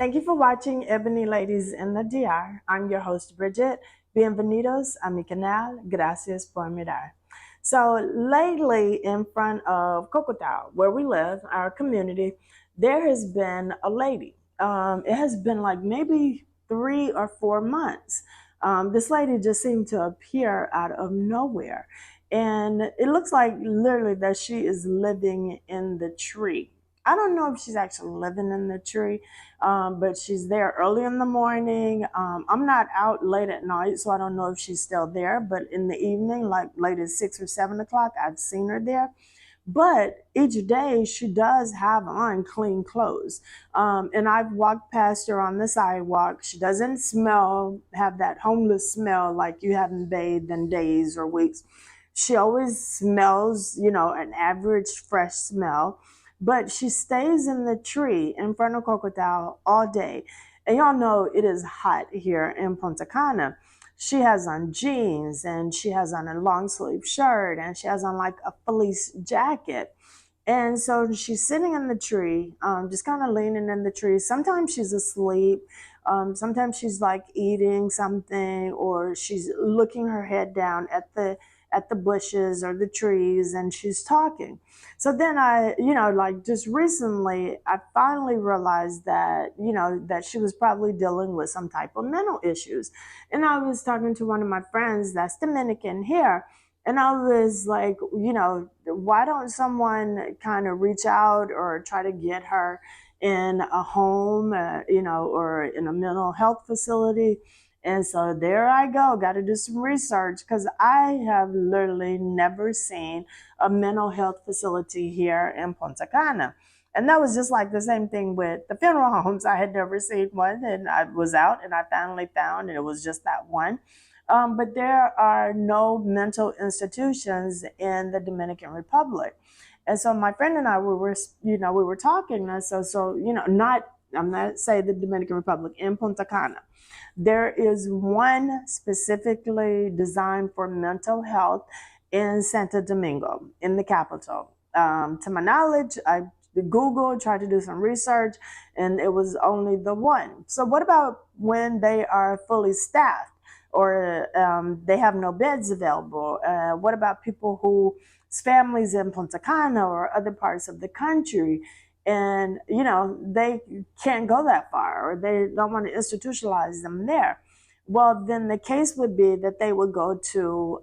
Thank you for watching Ebony Ladies in the DR. I'm your host, Bridget. Bienvenidos a mi canal. Gracias por mirar. So lately in front of Cocotao, where we live, our community, there has been a lady. It has been like maybe 3 or 4 months. This lady just seemed to appear out of nowhere. And it looks like literally that she is living in the tree. I don't know if she's actually living in the tree, but she's there early in the morning. I'm not out late at night, so I don't know if she's still there. But in the evening, like late at 6 or 7 o'clock, I've seen her there. But each day she does have on clean clothes. And I've walked past her on the sidewalk. She doesn't have that homeless smell like you haven't bathed in days or weeks. She always smells, an average fresh smell, but she stays in the tree in front of Cocotao all day. And y'all know it is hot here in Punta Cana. She has on jeans and she has on a long sleeve shirt and she has on like a fleece jacket. And so she's sitting in the tree, just kind of leaning in the tree. Sometimes she's asleep. Sometimes she's like eating something, or she's looking her head down at the bushes or the trees, and she's talking. So then like just recently, I finally realized that, that she was probably dealing with some type of mental issues. And I was talking to one of my friends that's Dominican here. And I was like, why don't someone kind of reach out or try to get her in a home, or in a mental health facility? And so there I go, got to do some research because I have literally never seen a mental health facility here in Punta Cana. And that was just like the same thing with the funeral homes. I had never seen one, and I was out and I finally found, and it was just that one. But there are no mental institutions in the Dominican Republic. And so my friend and I, we were talking. And I'm not saying the Dominican Republic, in Punta Cana. There is one specifically designed for mental health in Santo Domingo, in the capital. To my knowledge, I Googled, tried to do some research, and it was only the one. So what about when they are fully staffed, or they have no beds available? What about people whose families in Punta Cana or other parts of the country, and they can't go that far, or they don't want to institutionalize them there? Well, then the case would be that they would go to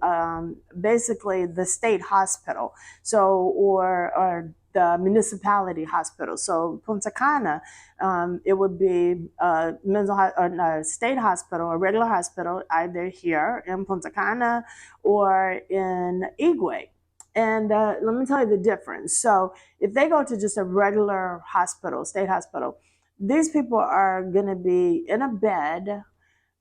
basically the state hospital, or the municipality hospital. So Punta Cana, it would be a state hospital, a regular hospital, either here in Punta Cana or in Higüey. And let me tell you the difference. So if they go to just a regular hospital, state hospital, these people are going to be in a bed,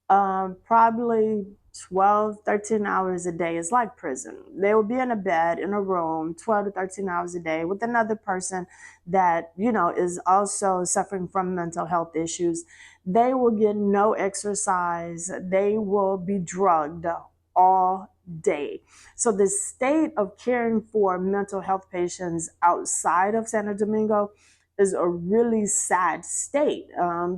probably 12, 13 hours a day. Is like prison. They will be in a bed, in a room, 12 to 13 hours a day with another person that, is also suffering from mental health issues. They will get no exercise. They will be drugged all day. So the state of caring for mental health patients outside of Santo Domingo is a really sad state.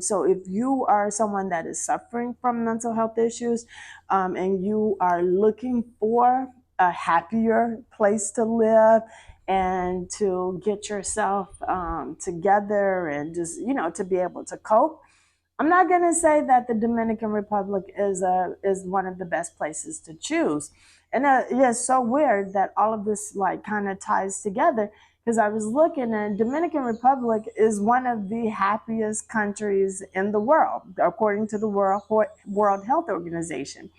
So if you are someone that is suffering from mental health issues, and you are looking for a happier place to live and to get yourself together and just, to be able to cope, I'm not going to say that the Dominican Republic is one of the best places to choose. And it's so weird that all of this like kind of ties together, because I was looking, and Dominican Republic is one of the happiest countries in the world, according to the World Health Organization.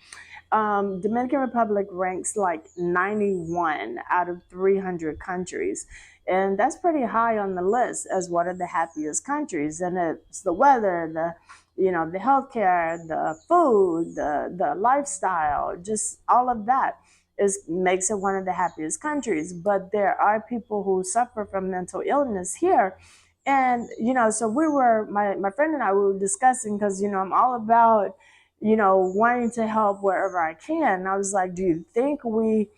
Dominican Republic ranks like 91 out of 300 countries. And that's pretty high on the list as one of the happiest countries. And it's the weather, the healthcare, the food, the lifestyle, just all of that makes it one of the happiest countries. But there are people who suffer from mental illness here. And, so my friend and I, we were discussing, because, I'm all about, wanting to help wherever I can. And I was like, do you think we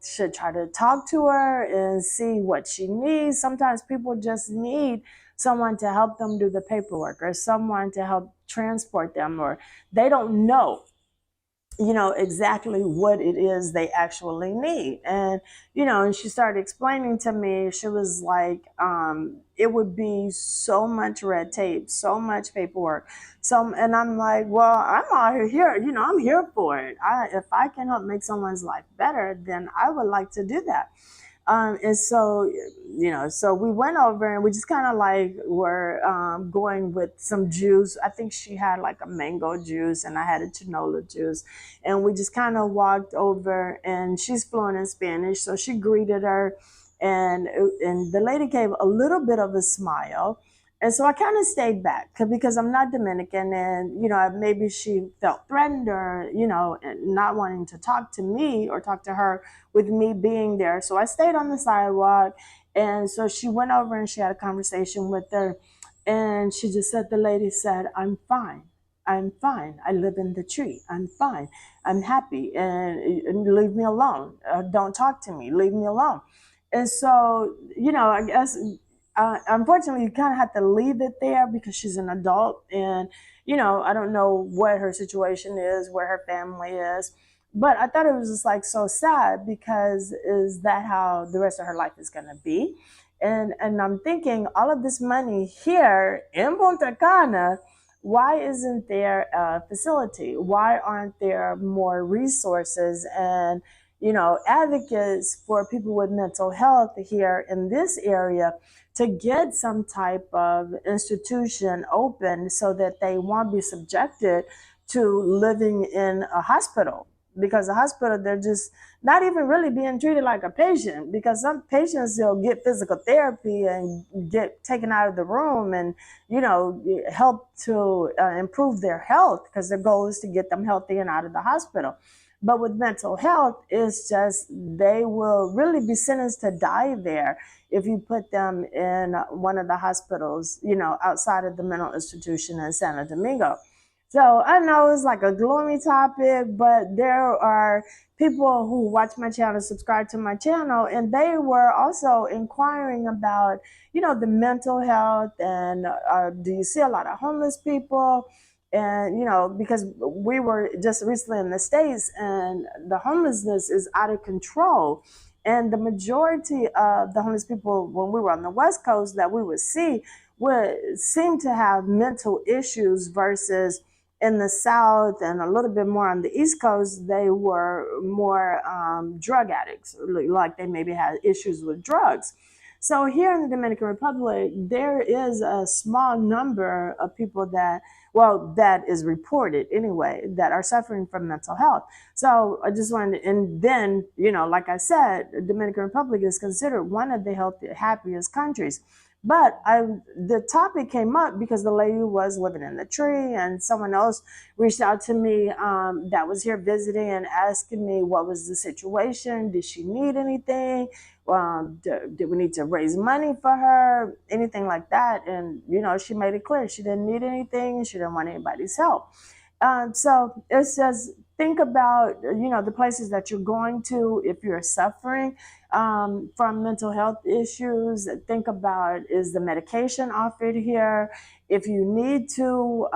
should try to talk to her and see what she needs. Sometimes people just need someone to help them do the paperwork or someone to help transport them, or they don't know, exactly what it is they actually need. And she started explaining to me, she was like, it would be so much red tape, so much paperwork. And I'm like, well, I'm out here, I'm here for it. If I can help make someone's life better, then I would like to do that. And so, so we went over and we just kind of like were going with some juice. I think she had like a mango juice and I had a chinola juice. And we just kind of walked over, and she's fluent in Spanish. So she greeted her, and the lady gave a little bit of a smile. And so I kind of stayed back because I'm not Dominican, and maybe she felt threatened, or not wanting to talk to me or talk to her with me being there. So I stayed on the sidewalk, and so she went over and she had a conversation with her, and she just said, the lady said, "I'm fine. I'm fine. I live in the tree. I'm fine. I'm happy, and leave me alone. Don't talk to me. Leave me alone." And so, I guess unfortunately, you kind of have to leave it there because she's an adult, and I don't know what her situation is, where her family is, but I thought it was just like so sad, because is that how the rest of her life is going to be? And I'm thinking, all of this money here in Punta Cana, why isn't there a facility? Why aren't there more resources and advocates for people with mental health here in this area, to get some type of institution open so that they won't be subjected to living in a hospital? Because a hospital, they're just not even really being treated like a patient, because some patients, they'll get physical therapy and get taken out of the room and help to improve their health, because their goal is to get them healthy and out of the hospital. But with mental health, it's just they will really be sentenced to die there if you put them in one of the hospitals, outside of the mental institution in Santo Domingo. So I know it's like a gloomy topic, but there are people who watch my channel, subscribe to my channel, and they were also inquiring about, the mental health, and do you see a lot of homeless people? And because we were just recently in the States, and the homelessness is out of control, and the majority of the homeless people, when we were on the West Coast, that we would see would seem to have mental issues, versus in the South and a little bit more on the East Coast, they were more drug addicts, like they maybe had issues with drugs. So here in the Dominican Republic, there is a small number of people that is reported anyway, that are suffering from mental health. So I just wanted to, and then, like I said, the Dominican Republic is considered one of the happiest countries. But the topic came up because the lady was living in the tree, and someone else reached out to me that was here visiting and asking me what was the situation. Did she need anything? Did we need to raise money for her? Anything like that? And, she made it clear she didn't need anything. She didn't want anybody's help. So it says, think about, the places that you're going to if you're suffering from mental health issues. Think about, is the medication offered here? If you need to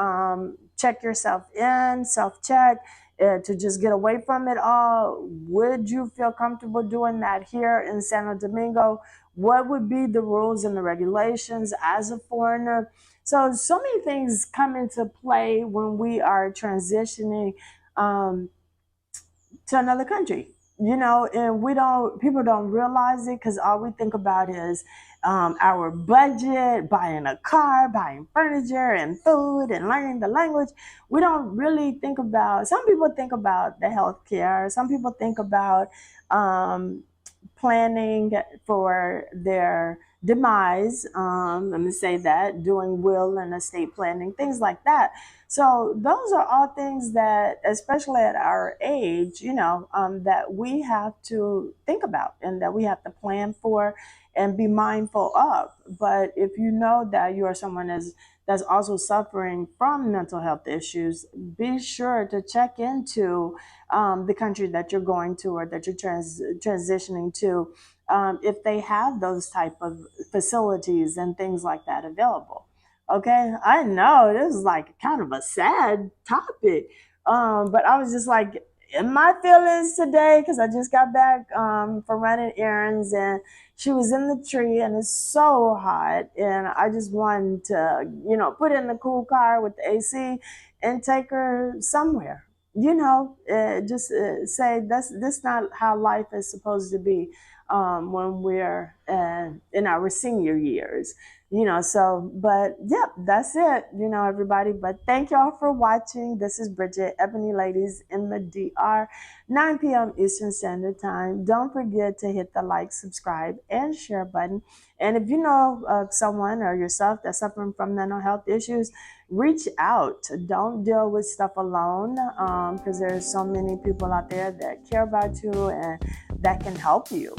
check yourself in, self-check, to just get away from it all, would you feel comfortable doing that here in Santo Domingo? What would be the rules and the regulations as a foreigner? So many things come into play when we are transitioning to another country, and people don't realize it, because all we think about is our budget, buying a car, buying furniture and food, and learning the language. We don't really think about, some people think about the healthcare, some people think about planning for their demise, let me say that, doing will and estate planning, things like that. So those are all things that, especially at our age, that we have to think about and that we have to plan for and be mindful of. But if you know that you are someone that's also suffering from mental health issues, be sure to check into the country that you're going to or that you're transitioning to, if they have those type of facilities and things like that available. Okay, I know this is like kind of a sad topic, but I was just like in my feelings today because I just got back from running errands, and she was in the tree and it's so hot, and I just wanted to, put in the cool car with the AC and take her somewhere. Just say that's not how life is supposed to be when we're in our senior years. So, but yep, that's it, everybody. But thank y'all for watching. This is Bridget, Ebony Ladies in the DR, 9 p.m. Eastern Standard Time. Don't forget to hit the like, subscribe, and share button. And if you know someone or yourself that's suffering from mental health issues, reach out. Don't deal with stuff alone, because there's so many people out there that care about you and that can help you,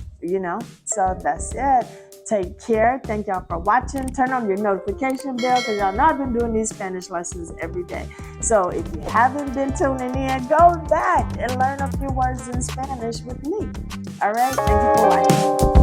So that's it. Take care. Thank y'all for watching. Turn on your notification bell because y'all know I've been doing these Spanish lessons every day. So if you haven't been tuning in, go back and learn a few words in Spanish with me. All right. Thank you for watching.